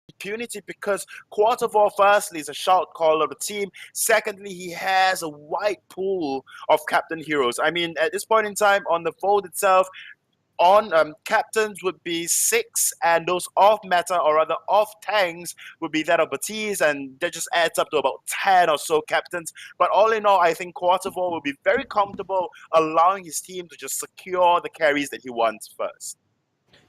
Impunity because Quartervore, firstly, is a shout caller of the team. Secondly, he has a wide pool of captain heroes. I mean, at this point in time, on the fold itself, on captains would be 6, and those off meta or rather off tanks would be that of Batiste, and that just adds up to about 10 or so captains. But all in all, I think Quartervore will be very comfortable allowing his team to just secure the carries that he wants first.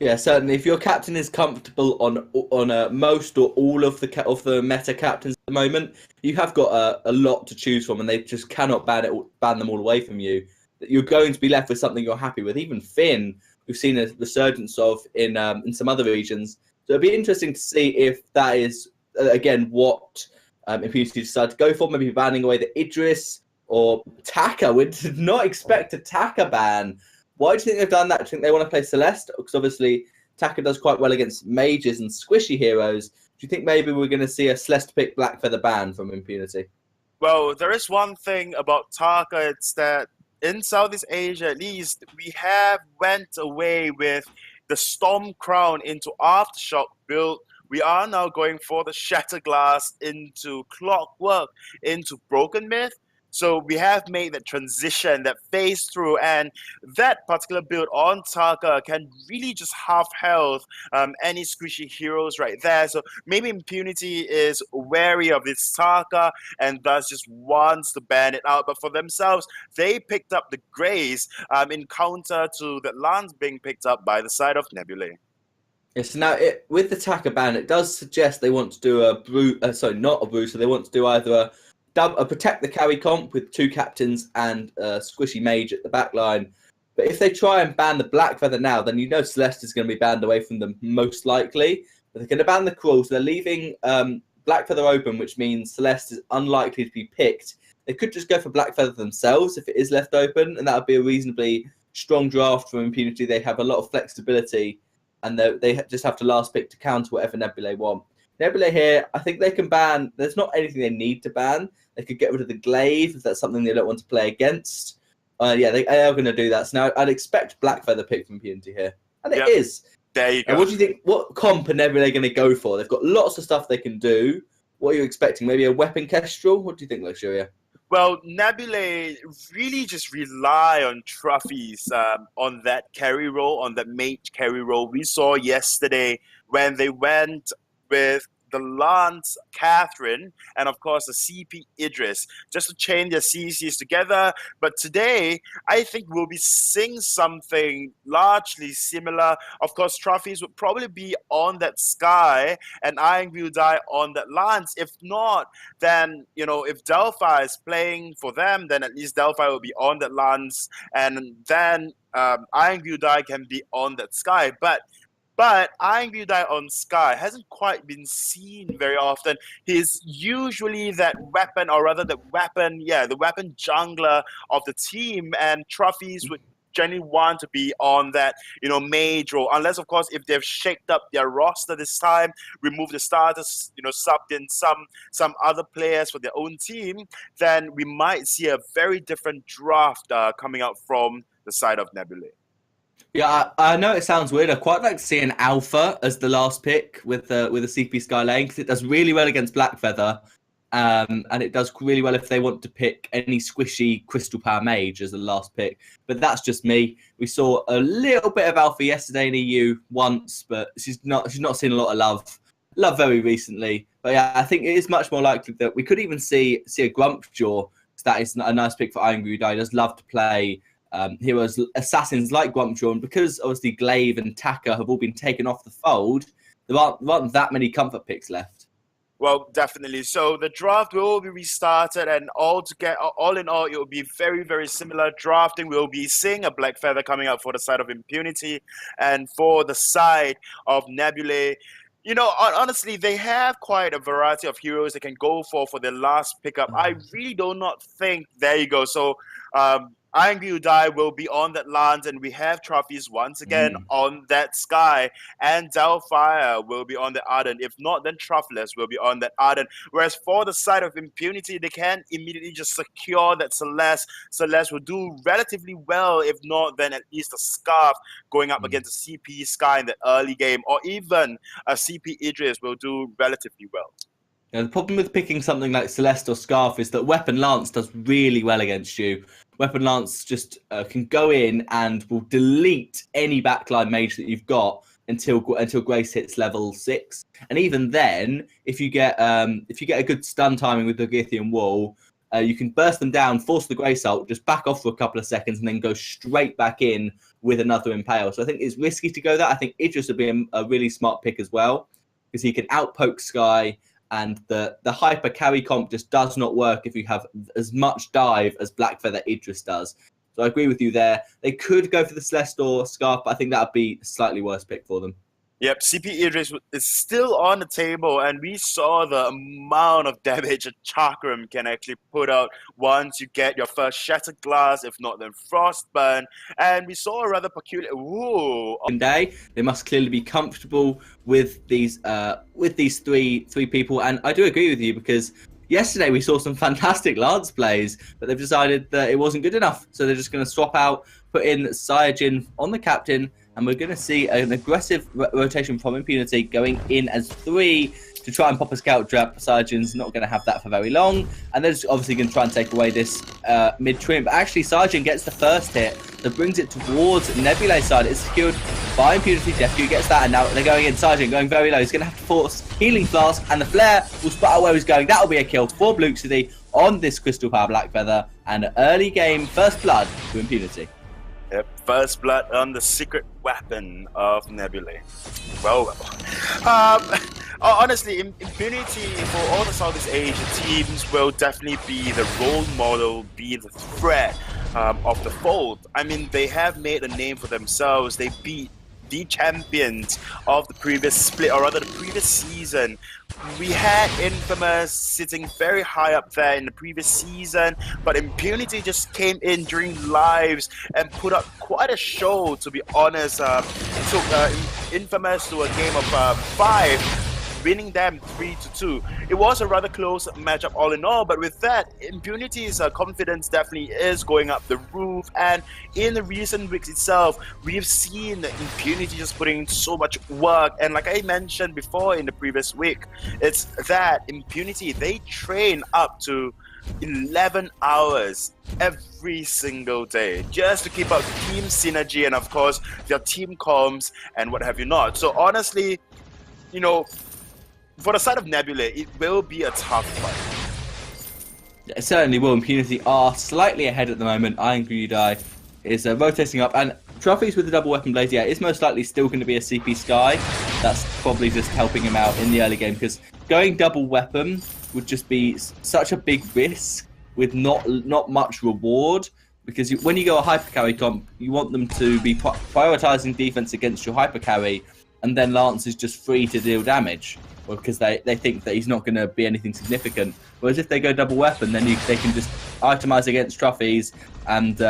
Yeah, certainly. If your captain is comfortable on most or all of the meta captains at the moment, you have got a lot to choose from, and they just cannot ban them all away from you. You're going to be left with something you're happy with. Even Finn, we've seen a resurgence of in some other regions. So it'll be interesting to see if that is again what Impunity decide to go for. Maybe banning away the Idris or Taka. We did not expect a Taka ban. Why do you think they've done that? Do you think they want to play Celeste? Because obviously Taka does quite well against mages and squishy heroes. Do you think maybe we're going to see a Celeste pick Blackfeather ban from Impunity? Well, there is one thing about Taka. It's that in Southeast Asia, at least, we have went away with the Storm Crown into Aftershock build. We are now going for the Shatterglass into Clockwork, into Broken Myth. So we have made that transition, that phase through, and that particular build on Taka can really just half health any squishy heroes right there. So maybe Impunity is wary of this Taka and thus just wants to ban it out. But for themselves, they picked up the Grace in counter to the Lance being picked up by the side of NUBELAE. Yes, now with the Taka ban, it does suggest they want to do a brew. Not a brew. So they want to do either a protect the carry comp with 2 captains and a squishy mage at the back line. But if they try and ban the Blackfeather now, then you know Celeste is going to be banned away from them most likely. But they're going to ban the Crawl, so they're leaving Blackfeather open, which means Celeste is unlikely to be picked. They could just go for Blackfeather themselves if it is left open, and that would be a reasonably strong draft from Impunity. They have a lot of flexibility, and they just have to last pick to counter whatever NUBELAE want. NUBELAE here, I think they can ban. There's not anything they need to ban. They could get rid of the glaive if that's something they don't want to play against. Yeah, they are going to do that. So now I'd expect Blackfeather pick from Impunity here. And it is. There you go. And what do you think? What comp are NUBELAE going to go for? They've got lots of stuff they can do. What are you expecting? Maybe a weapon kestrel? What do you think, Luxuria? Well, NUBELAE really just rely on trophies on that carry role, on that mage carry role. We saw yesterday when they went with the Lance Catherine and of course the CP Idris just to chain their CCs together. But today I think we'll be seeing something largely similar. Of course, trophies would probably be on that Sky and Iron Wheel Die on that Lance. If not, then if Delphi is playing for them, then at least Delphi will be on that Lance, and then Iron Wheel Die can be on that Sky. But Iron Wheel Die on Sky hasn't quite been seen very often. He's usually that weapon, or rather the weapon jungler of the team, and trophies would generally want to be on that, mage role. Unless, of course, if they've shaked up their roster this time, removed the starters, subbed in some other players for their own team, then we might see a very different draft coming out from the side of NUBELAE. Yeah, I know it sounds weird. I quite like to see an Alpha as the last pick with the CP Sky lane, because it does really well against Blackfeather, and it does really well if they want to pick any squishy Crystal Power Mage as the last pick. But that's just me. We saw a little bit of Alpha yesterday in EU once, but she's not seen a lot of love very recently. But yeah, I think it is much more likely that we could even see a Grumpjaw. That is a nice pick for Iron Wheel Die. He does love to play heroes, assassins like Grumpjaw, and because obviously Glaive and Taka have all been taken off the fold, there aren't that many comfort picks left. Well, definitely. So the draft will be restarted, and all in all, it will be very, very similar drafting. We'll be seeing a Blackfeather coming out for the side of Impunity, and for the side of NUBELAE. Honestly, they have quite a variety of heroes they can go for their last pickup. I really do not think. There you go. So I Agree You Die will be on that land, and we have trophies once again on that sky, and Delphire will be on the Ardent. If not, then Truffless will be on that Ardent. Whereas for the side of Impunity, they can immediately just secure that Celeste. Celeste will do relatively well. If not, then at least a Scarf going up against a CP Sky in the early game, or even a CP Idris will do relatively well. Now, the problem with picking something like Celeste or Scarf is that Weapon Lance does really well against you. Weapon Lance just can go in and will delete any backline mage that you've got until Grace hits level 6. And even then, if you get a good stun timing with the Githian Wall, you can burst them down, force the Grace ult, just back off for a couple of seconds, and then go straight back in with another Impale. So I think it's risky to go that. I think Idris would be a really smart pick as well, because he can outpoke Sky. And the hyper carry comp just does not work if you have as much dive as Blackfeather Idris does. So I agree with you there. They could go for the Celeste or Scarf, but I think that would be a slightly worse pick for them. Yep, CP Idris is still on the table, and we saw the amount of damage a Chakram can actually put out once you get your first Shattered Glass, if not then Frostburn. And we saw a rather peculiar... Ooh. Day, they must clearly be comfortable with these three people, and I do agree with you, because yesterday we saw some fantastic Lance plays, but they've decided that it wasn't good enough, so they're just going to swap out, put in Saiyajin on the captain, and we're going to see an aggressive rotation from Impunity going in as 3 to try and pop a scout trap. Saiyajin's not going to have that for very long, and they're just obviously going to try and take away this mid-trim. But actually, Saiyajin gets the first hit, that brings it towards Nebula's side. It's secured by Impunity. Defq gets that, and now they're going in. Saiyajin going very low. He's going to have to force Healing Flask, and the flare will spot out where he's going. That'll be a kill for Blue City on this Crystal Power Blackfeather, and early game first blood to Impunity. Yep, first blood on the secret weapon of Nebulae. Well. Honestly, Impunity for all the Southeast Asia teams will definitely be the role model, be the threat of the fold. I mean, they have made a name for themselves. They beat the champions of the previous split, or rather the previous season. We had Infamous sitting very high up there in the previous season, but Impunity just came in during lives and put up quite a show, to be honest. Took Infamous to a game of 5, winning them 3-2. It was a rather close matchup all in all, but with that, Impunity's confidence definitely is going up the roof, and in the recent weeks itself, we've seen Impunity just putting in so much work. And like I mentioned before in the previous week, it's that Impunity, they train up to 11 hours every single day just to keep up team synergy and of course their team comms and what have you not. So honestly, you know, for the side of Nebula, it will be a tough fight. It certainly will. Impunity are slightly ahead at the moment. I Agree You Die is rotating up, and Trophies with the double weapon blade, yeah, is most likely still going to be a CP Sky. That's probably just helping him out in the early game, because going double weapon would just be such a big risk with not much reward. Because when you go a hyper carry comp, you want them to be prioritizing defense against your hyper carry, and then Lance is just free to deal damage, because they think that he's not going to be anything significant. Whereas if they go double weapon, then they can just itemize against Trophies, and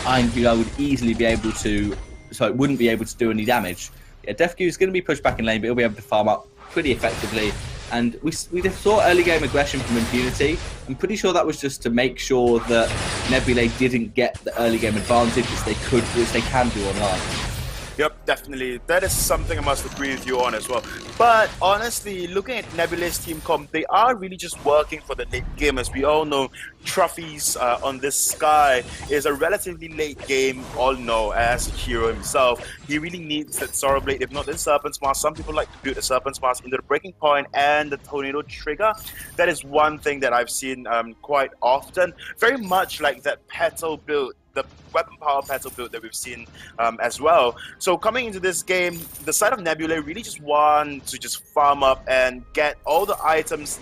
Iron would easily be able to, so it wouldn't be able to do any damage. Yeah, Defq is going to be pushed back in lane, but he'll be able to farm up pretty effectively. And we saw early game aggression from Impunity. I'm pretty sure that was just to make sure that Nebulae didn't get the early game advantage, which they can do online. Yep, definitely. That is something I must agree with you on as well. But honestly, looking at Nebula's team comp, they are really just working for the late game. As we all know, Trophies on this Sky is a relatively late game, all know, as a hero himself. He really needs that Sorrow Blade, if not the Serpent's Mask. Some people like to build the Serpent's Mask into the Breaking Point and the Tornado Trigger. That is one thing that I've seen quite often. Very much like that Petal build, the weapon power petal build that we've seen as well. So coming into this game, the side of Nebula really just want to just farm up and get all the items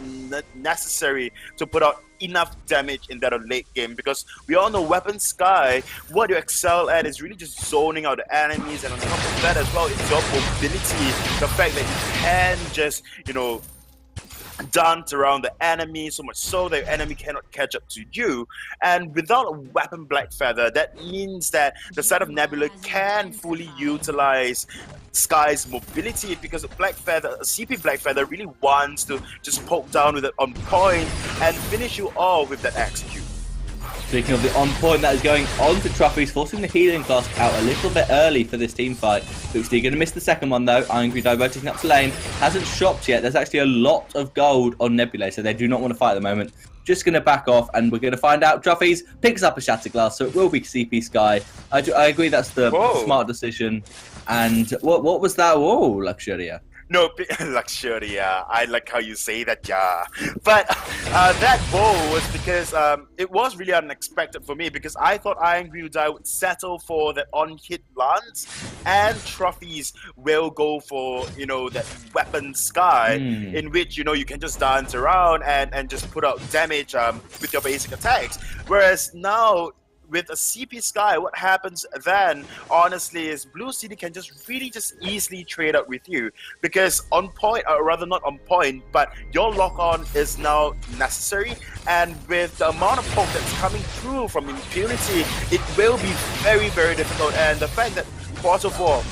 necessary to put out enough damage in that late game, because we all know Weapon Sky, what you excel at is really just zoning out the enemies, and on top of that as well, it's your mobility, the fact that you can just, you know, dance around the enemy, so much so the enemy cannot catch up to you. And without a weapon Black Feather, that means that the side of Nebula can fully utilize Sky's mobility, because Black Feather, CP Black Feather really wants to just poke down with it on point and finish you off with that execute. Speaking of the on point, that is going on to Truffy's, forcing the healing flask out a little bit early for this team fight. looks like going to miss the second one though. Angry diverting up to lane, hasn't shopped yet. There's actually a lot of gold on NUBELAE, so they do not want to fight at the moment. Just going to back off, and we're going to find out. Truffy's picks up a Shattered Glass, so it will be CP Sky. I agree, that's the smart decision. And what was that? Whoa, Luxuria. No, Luxuria. I like how you say that, yeah. But that bow was because it was really unexpected for me, because I thought Angry would settle for the on-hit lance, and Truffy's will go for, you know, that weapon Sky, in which, you know, you can just dance around and just put out damage with your basic attacks. Whereas now, with a CP Sky, what happens then, honestly, is Blue City can just really easily trade up with you, because on point, or rather not on point, but your lock-on is now necessary, and with the amount of poke that's coming through from Impunity, it will be very, very difficult. And the fact that Quarter 4,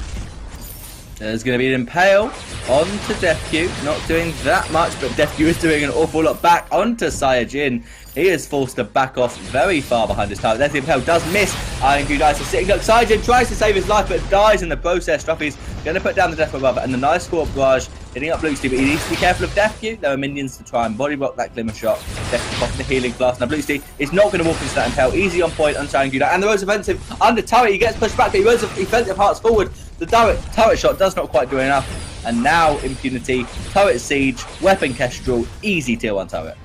there's going to be an Impale onto DefQ, not doing that much, but DefQ is doing an awful lot back onto Saiyajin. He is forced to back off very far behind his target. There's the Impale, does miss. Iron dies to sitting up. Saiyajin tries to save his life, but dies in the process. Truffy's going to put down the Death above, and the nice score barrage hitting up Blue Steve, but he needs to be careful of DefQ. There are minions to try and body block that Glimmer shot. DefQ popping the healing flask. Now Blue Steve is not going to walk into that Impale. Easy on point on Iron Gudai, and the Rose offensive under turret. He gets pushed back, but he runs offensive hearts forward. The turret shot does not quite do enough, and now Impunity, turret siege, weapon kestrel, easy tier 1 turret.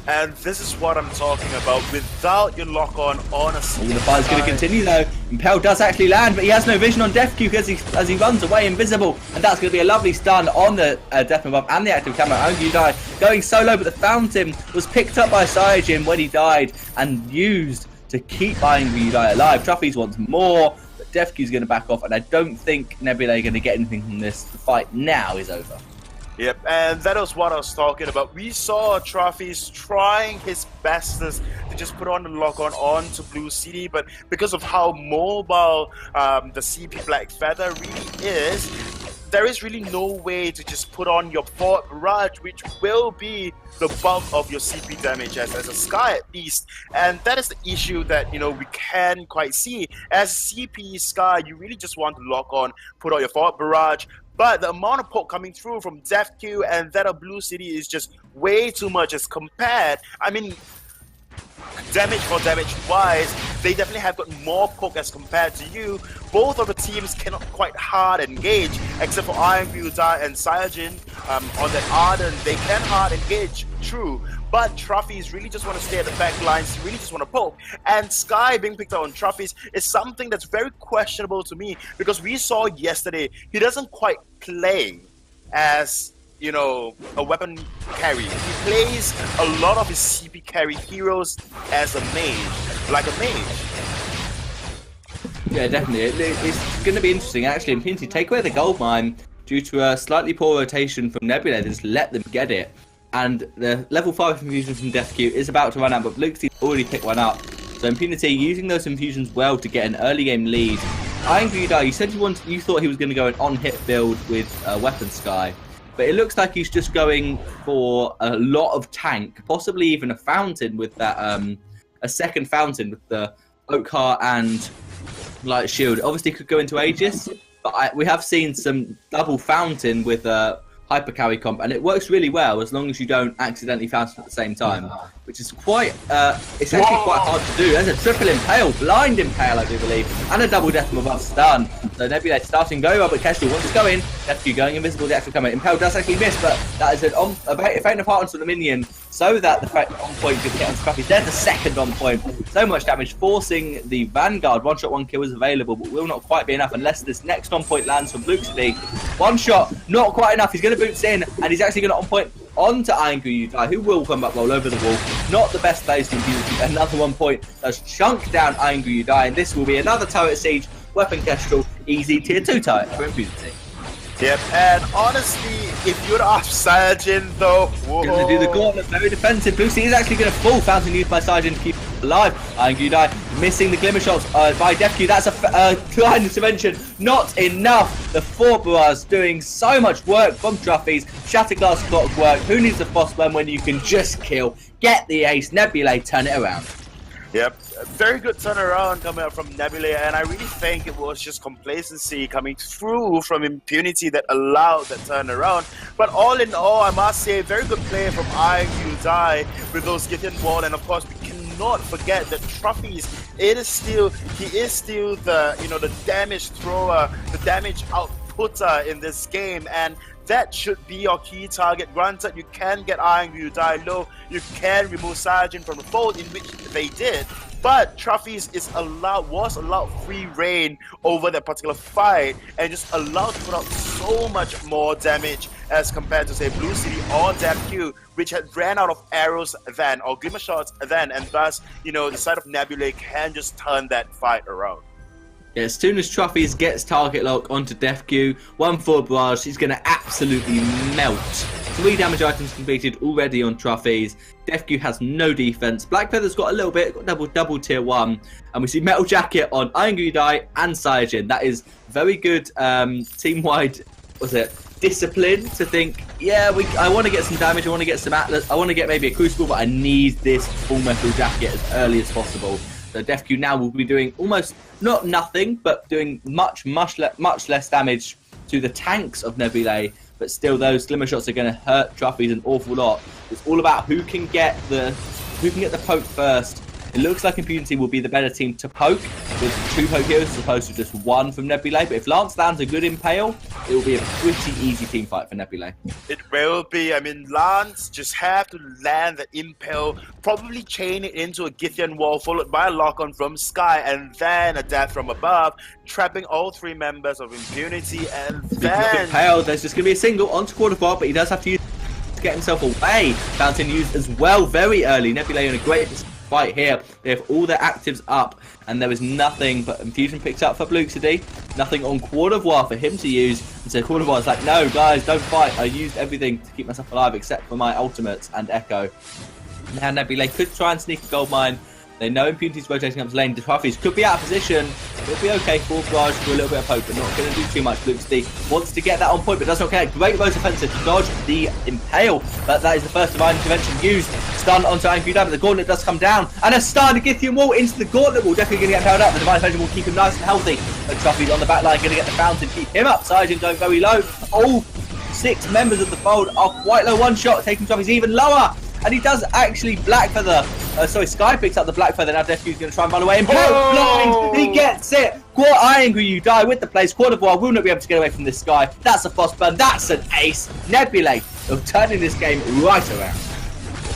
And this is what I'm talking about. Without your lock-on a the fight's going to continue though. Impale does actually land, but he has no vision on DefQ as he runs away invisible. And that's going to be a lovely stun on the Death above and the active camera. Angry died going solo, but the fountain was picked up by Saiyajin when he died and used to keep Angry alive. Truffy's wants more, but DefQ's going to back off, and I don't think NUBELAE are going to get anything from this. The fight now is over. Yep, and that was what I was talking about. We saw Truffy's trying his bestest to just put on the lock-on onto Blue City, but because of how mobile the CP Black Feather really is, there is really no way to just put on your forward barrage, which will be the bulk of your CP damage as a Sky at least. And that is the issue that, you know, we can't quite see. As CP Sky, you really just want to lock on, put out your forward barrage, but the amount of poke coming through from DefQ and that of Blue City is just way too much as compared. I mean, damage for damage wise, they definitely have got more poke as compared to you. Both of the teams cannot quite hard engage, except for Iron Gudai and Saiyajin on that Arden. They can hard engage, true, but Truffy's really just want to stay at the back lines, really just want to poke. And Sky being picked out on Truffy's is something that's very questionable to me, because we saw yesterday he doesn't quite play as, you know, a weapon carry. He plays a lot of his CP carry heroes as a mage, like a mage. Yeah, definitely. It's going to be interesting, actually. Impunity take away the gold mine due to a slightly poor rotation from NUBELAE. Just let them get it. And the level 5 infusion from DefQ is about to run out, but Blue Team already picked one up. So Impunity using those infusions well to get an early game lead. Iron Gudai, you said you thought he was going to go an on-hit build with Weapon Sky, but it looks like he's just going for a lot of tank, possibly even a fountain with that, a second fountain with the Oak Heart and Light Shield. Obviously could go into Aegis, but we have seen some double fountain with hyper carry comp, and it works really well as long as you don't accidentally fountain at the same time, which is quite it's actually quite hard to do. There's a triple impale, blind impale I do believe, and a double death from above stun. So NUBELAE starting very well, but Kestrel wants to go in. DefQ going invisible, the actual camera. Impale does actually miss, but that is a feint of heart onto the minion, so that the on point could hit on Scruffy. There's the second on point. So much damage, forcing the Vanguard. One shot, one kill is available, but will not quite be enough unless this next on point lands from Blue City. One shot, not quite enough. He's going to boots in, and he's actually going to on point onto Iron Gudai, who will come up roll over the wall. Not the best placement. Another 1 point does chunk down Iron Gudai, and this will be another turret siege, weapon kestrel, easy tier 2 turret for Impunity. Yep, and honestly, if you'd ask Sajin though, whoa. Going to do the gauntlet, very defensive. Blue Sea is actually going to fall. Fountain used by Sajin to keep it alive. Vainglory8 missing the glimmer shots by DefQ. That's a kind intervention. Not enough. The 4 bras doing so much work from Trophies. Shatterglass got work. Who needs a Frostburn when you can just kill, get the ace, NUBELAE, turn it around? Yep, very good turnaround coming up from NUBELAE, and I really think it was just complacency coming through from Impunity that allowed that turnaround. But all in all, I must say, very good play from IMUDai with those Githian wall, and of course we cannot forget that Trophies. He is still the the damage thrower, the damage outputter in this game, and that should be your key target. Granted, you can get IMUDai low, you can remove Sajin from the fold, in which they did, but Trophies was allowed free reign over that particular fight and just allowed to put out so much more damage as compared to, say, Blue City or DefQ, which had ran out of arrows then, or glimmer shots then, and thus, the side of NUBELAE can just turn that fight around. Yeah, as soon as Trophies gets target lock onto DefQ, 1-4 barrage, he's going to absolutely melt. 3 damage items completed already on Trophies. DefQ has no defense. Black Feather's got a little bit, got double tier 1. And we see Metal Jacket on IMUDai and Sajin. That is very good team-wide, discipline to think, yeah, I want to get some damage, I want to get some Atlas, I want to get maybe a Crucible, but I need this full Metal Jacket as early as possible. So DefQ now will be doing almost, not nothing, but doing much less damage to the tanks of NUBELAE, but still those glimmer shots are going to hurt Trophies an awful lot. It's all about who can get the poke first. It looks like Impunity will be the better team to poke with 2 poke heroes as opposed to just 1 from NUBELAE. But if Lance lands a good impale, it will be a pretty easy team fight for NUBELAE. It will be. I mean, Lance just have to land the impale, probably chain it into a Githian wall, followed by a lock-on from Sky, and then a death from above, trapping all 3 members of Impunity, and then... Impale, there's just going to be a single onto quarter bar, but he does have to use to get himself away. Fountain used as well very early. NUBELAE in a great fight here. They have all their actives up, and there is nothing but Infusion picked up for Blue City. Nothing on Quarter War for him to use. And so Quarter War is like, no, guys, don't fight. I used everything to keep myself alive except for my ultimates and Echo. Now NUBELAE could try and sneak a gold mine. They know Impunity's rotating up to lane. The Trophies could be out of position. It'll be okay. 4 barrage to do a little bit of poke, but not going to do too much. Blue City wants to get that on point, but does not care. Great rose offensive to dodge the impale. But that is the first divine intervention used. Stun onto IMUDai, but the gauntlet does come down. And a stun to Githian wall into the gauntlet wall. Definitely going to get held up. The divine intervention will keep him nice and healthy. The Trophies on the back line going to get the fountain, keep him up. Sajin going very low. All 6 members of the fold are quite low. 1 shot, taking Trophies even lower. And he does actually Black Feather. Sky picks up the Black Feather. Now DefQ's going to try and run away. And blind! He gets it! IMUDai with the plays. Quarter War will not be able to get away from this Sky. That's a Frostburn. That's an ace. NUBELAE of turning this game right around.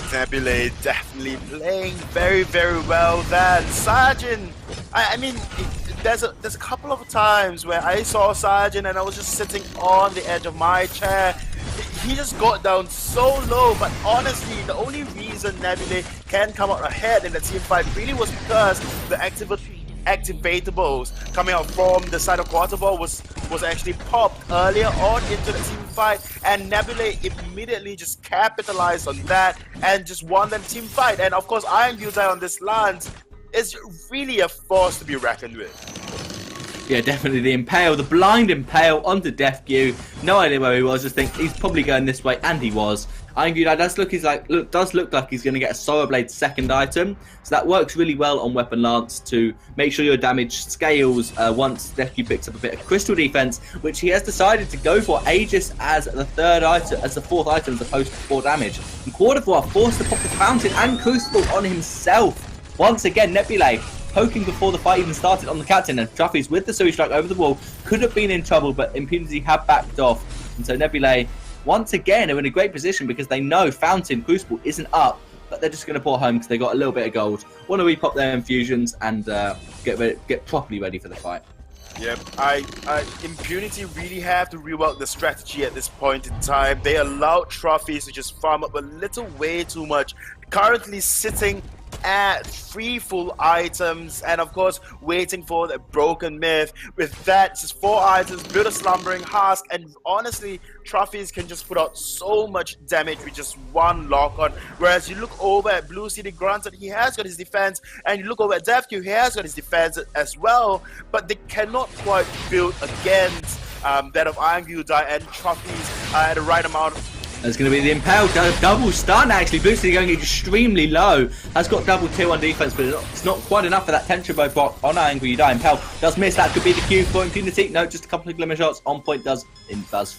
NUBELAE definitely playing very, very well then. Sajin, I mean, there's a couple of times where I saw Sajin and I was just sitting on the edge of my chair. He just got down so low, but honestly, the only reason NUBELAE can come out ahead in the team fight really was because the activatables coming out from the side of Quarter Ball was actually popped earlier on into the team fight, and NUBELAE immediately just capitalized on that and just won that team fight. And of course, IMUDai on this Lance is really a force to be reckoned with. Yeah, definitely the impale, the blind impale onto DefQ. No idea where he was, just think he's probably going this way, and he was. IMUDai does look like he's going to get a Solar Blade second item, so that works really well on Weapon Lance to make sure your damage scales once DefQ picks up a bit of Crystal defense, which he has decided to go for Aegis as the 4th item as opposed to 4 damage. And Quarter War forced to pop the Fountain and Crucible on himself. Once again, NUBELAE poking before the fight even started on the captain, and Trophies with the Sui Strike over the wall could have been in trouble, but Impunity have backed off. And so NUBELAE once again are in a great position because they know Fountain Crucible isn't up, but they're just going to pour home because they got a little bit of gold. Want to repop their infusions and get properly ready for the fight. Yep, Impunity really have to rework the strategy at this point in time. They allowed Trophies to just farm up a little way too much. Currently sitting add 3 full items, and of course waiting for the broken myth. With that, just 4 items, build a slumbering husk, and honestly Trophies can just put out so much damage with just 1 lock on. Whereas you look over at Blue City, granted he has got his defense, and you look over at DevQ, he has got his defense as well, but they cannot quite build against that of Iron Guildai and Trophies at the right amount. There's going to be the Impale double stun, actually. Blue City going extremely low. Has got double tier 1 defense, but it's not quite enough for that tension bow block on Iron Guildai. Impale does miss. That could be the cue for Impunity. No, just a couple of glimmer shots. On point does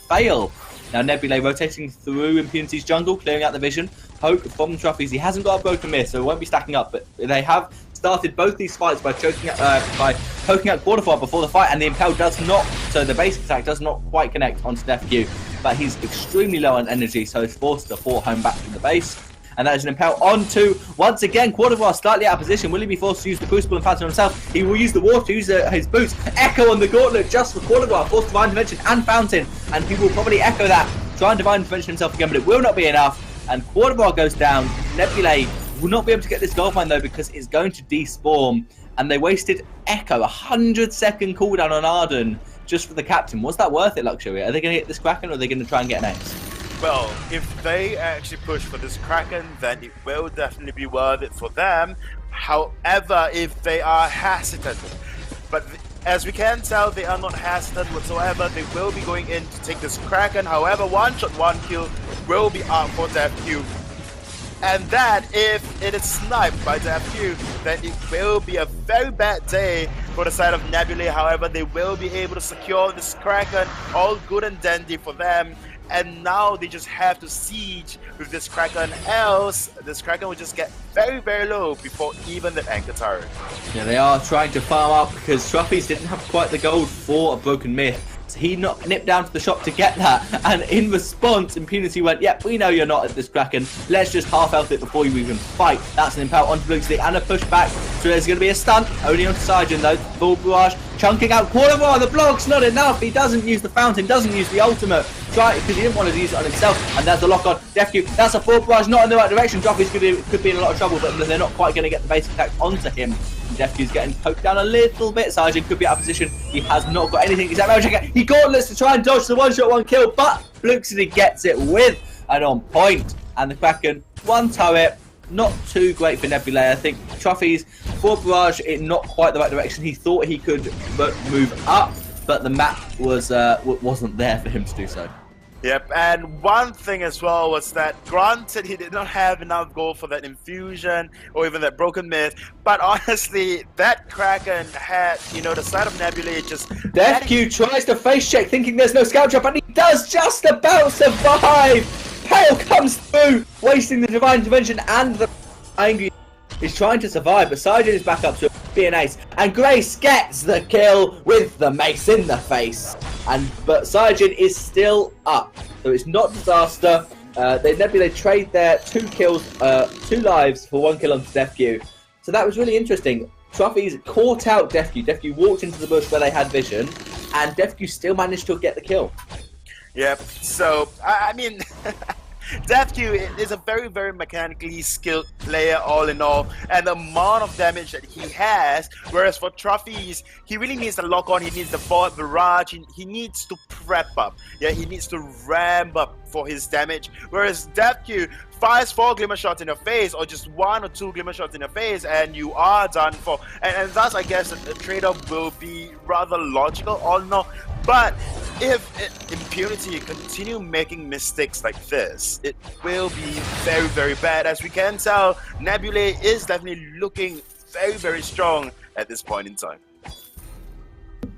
fail. Now NUBELAE rotating through Impunity's jungle, clearing out the vision. Poke from Trophies. He hasn't got a broken myth, so it won't be stacking up, but they have started both these fights by poking out Quarterfire before the fight, and the Impale does not, so the basic attack does not quite connect onto DevQ, but he's extremely low on energy, so he's forced to fall home back to the base. And that is an Impale onto, once again, Quarterfire slightly out of position. Will he be forced to use the Crucible and Phantom himself? He will use the water, use his boots. Echo on the Gauntlet just for Quarterfire, forced Divine Intervention and Fountain, and he will probably echo that, try and Divine Intervention himself again, but it will not be enough, and Quarterfire goes down. NUBELAE will not be able to get this Goldmine though, because it's going to despawn, and they wasted Echo, 100-second cooldown on Arden just for the captain. Was that worth it, Luxury? Are they going to get this Kraken, or are they going to try and get an ace? Well, if they actually push for this Kraken, then it will definitely be worth it for them. However, if they are hesitant, but as we can tell, they are not hesitant whatsoever. They will be going in to take this Kraken. However, 1-shot 1-kill will be up for DevQ. And that, if it is sniped by DevQ, then it will be a very bad day for the side of NUBELAE. However, they will be able to secure this Kraken, all good and dandy for them. And now they just have to siege with this Kraken, else this Kraken will just get very, very low before even the anchor turret. Yeah, they are trying to farm up because Trophies didn't have quite the gold for a broken myth. So he nipped down to the shop to get that, and in response, Impunity went, yep, we know you're not at this Kraken, let's just half-health it before you even fight. That's an Impale onto Blue City and a pushback, so there's going to be a stun, only onto Sajin though, full barrage, chunking out Quarterfire, the block's not enough, he doesn't use the Fountain, doesn't use the ultimate, try because he didn't want to use it on himself, and there's the lock on, DevQ, that's a full barrage, not in the right direction, Trophies could be in a lot of trouble, but they're not quite going to get the basic attack onto him. DevQ's getting poked down a little bit. Sajin could be out of position. He has not got anything. He's at he gauntlets to try and dodge the 1-shot 1-kill, but Blue City gets it with and on point. And the Kraken, 1 turret, not too great for NUBELAE. I think Trophies, 4 barrage in not quite the right direction. He thought he could move up, but the map wasn't there for him to do so. Yep, and one thing as well was that, granted, he did not have enough gold for that infusion or even that broken myth, but honestly, that Kraken had, you know, the side of NUBELAE just... DevQ tries to face check, thinking there's no scout drop, and he does just about survive! Pale comes through, wasting the Divine Intervention and the Angry. He's trying to survive, but Sajin is back up to be an ace, and Grace gets the kill with the mace in the face. But Sajin is still up, so it's not disaster. NUBELAE trade their 2 kills, 2 lives for 1 kill onto DevQ. So that was really interesting. Trophies caught out DevQ. DevQ walked into the bush where they had vision, and DevQ still managed to get the kill. Yep. So I mean. DevQ is a very, very mechanically skilled player all in all, and the amount of damage that he has, whereas for Trophies, he really needs the lock on, he needs the Void Barrage, he needs to prep up, yeah, he needs to ramp up for his damage, whereas DevQ fires 4 glimmer shots in your face, or just 1 or 2 glimmer shots in your face, and you are done for. And thus, I guess the trade-off will be rather logical, all in all. But if Impunity continue making mistakes like this, it will be very, very bad. As we can tell, NUBELAE is definitely looking very, very strong at this point in time.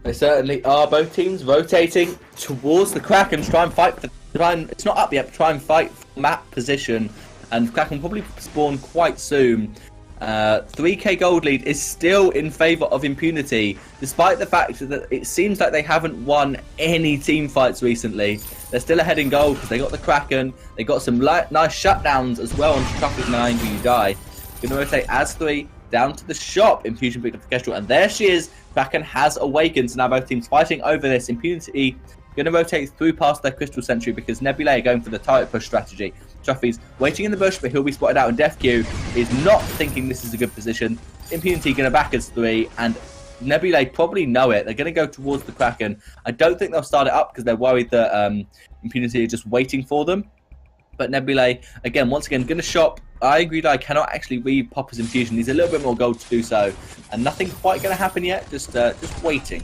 They certainly are. Both teams rotating towards the Kraken to try and fight. It's not up yet, but try and fight for map position. And Kraken will probably spawn quite soon. 3k gold lead is still in favour of Impunity, despite the fact that it seems like they haven't won any team fights recently. They're still ahead in gold because they got the Kraken, they got some nice shutdowns as well on Traffic 9 when you die. Going to rotate as 3 down to the shop. Infusion picked up the Kestrel, and there she is. Kraken has awakened, so now both teams fighting over this. Impunity going to rotate through past their Crystal Sentry because NUBELAE are going for the turret push strategy. Truffy's waiting in the bush, but he'll be spotted out, and DefQ is not thinking this is a good position. Impunity going to back as 3, and NUBELAE probably know it. They're going to go towards the Kraken. I don't think they'll start it up because they're worried that Impunity are just waiting for them. But NUBELAE, again, once again, going to shop. I agree that I cannot actually re-pop his infusion. He's a little bit more gold to do so. And nothing quite going to happen yet, just waiting.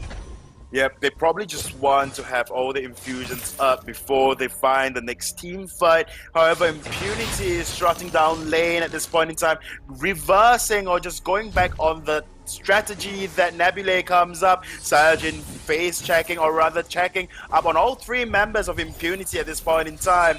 Yep, they probably just want to have all the infusions up before they find the next team fight. However, Impunity is strutting down lane at this point in time, reversing or just going back on the strategy that NUBELAE comes up. Sajin face checking, or rather checking up on all 3 members of Impunity at this point in time.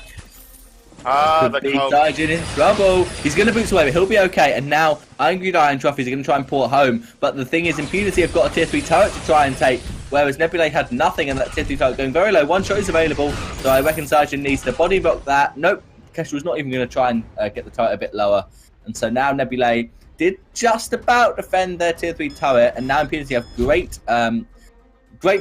Sajin in trouble. He's going to boots away, but he'll be okay. And now Angry Die and Trophies are going to try and pull it home. But the thing is, Impunity have got a tier 3 turret to try and take, whereas NUBELAE had nothing, and that tier 3 turret going very low. One shot is available, so I reckon Sajin needs to body block that. Nope, Kestrel's not even going to try and get the turret a bit lower. And so now NUBELAE did just about defend their tier 3 turret, and now Impunity have great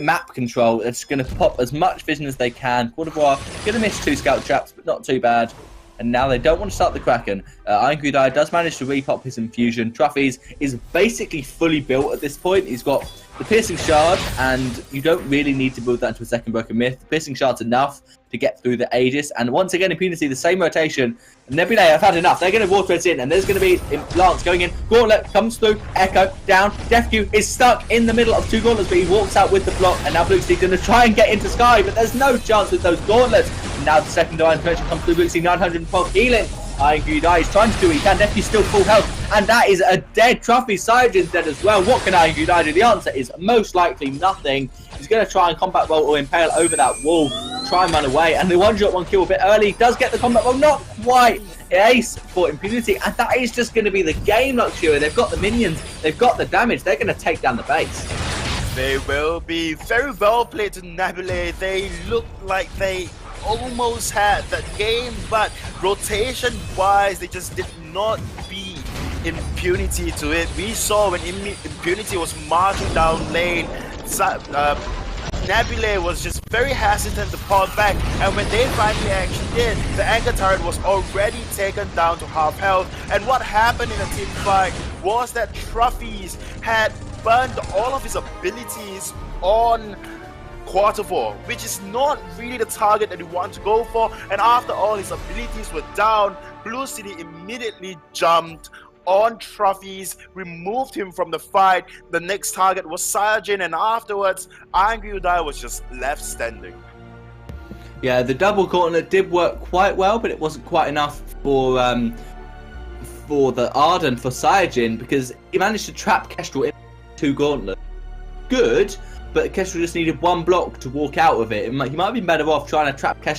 map control. They're just going to pop as much vision as they can. Court d'Ivoire going to miss 2 scout traps, but not too bad. And now they don't want to start the Kraken. Angry Die does manage to repop his infusion. Truffy's is basically fully built at this point. He's got the Piercing Shard, and you don't really need to build that into a second Broken Myth. The Piercing Shard's enough to get through the Aegis. And once again, Impunity, the same rotation. NUBELAE have had enough. They're going to Water Reds in, and there's going to be Lance going in. Gauntlet comes through. Echo down. DefQ is stuck in the middle of 2 Gauntlets, but he walks out with the block. And now Bluestee's going to try and get into Sky, but there's no chance with those Gauntlets. And now the second Divine Connection comes through. Bluestee 912 healing. Angry Die is trying to do what he can. DefQ's still full health, and that is a dead Trophy. Sajin's dead as well. What can Angry Die do? The answer is most likely nothing. He's going to try and combat roll or impale over that wall, try and run away, and the 1-shot 1 kill a bit early. Does get the combat roll, not quite. Ace for Impunity, and that is just going to be the game, Luxury. They've got the minions, they've got the damage, they're going to take down the base. They will be. Very well played to NUBELAE. They look like they almost had that game, but rotation-wise, they just did not beat Impunity to it. We saw when Impunity was marching down lane, NUBELAE was just very hesitant to pull back, and when they finally actually did, the anchor turret was already taken down to half health. And what happened in the team fight was that Truffy's had burned all of his abilities on Court d'Ivoire, which is not really the target that you want to go for. And after all his abilities were down, Blue City immediately jumped on Truffy's, removed him from the fight. The next target was Sajin, and afterwards Angry Die was just left standing. Yeah, the double gauntlet did work quite well, but it wasn't quite enough for the Arden, for Sajin, because he managed to trap Kestrel in 2 gauntlets. Good, but Kestrel just needed 1 block to walk out of it. He might have been better off trying to trap Kestrel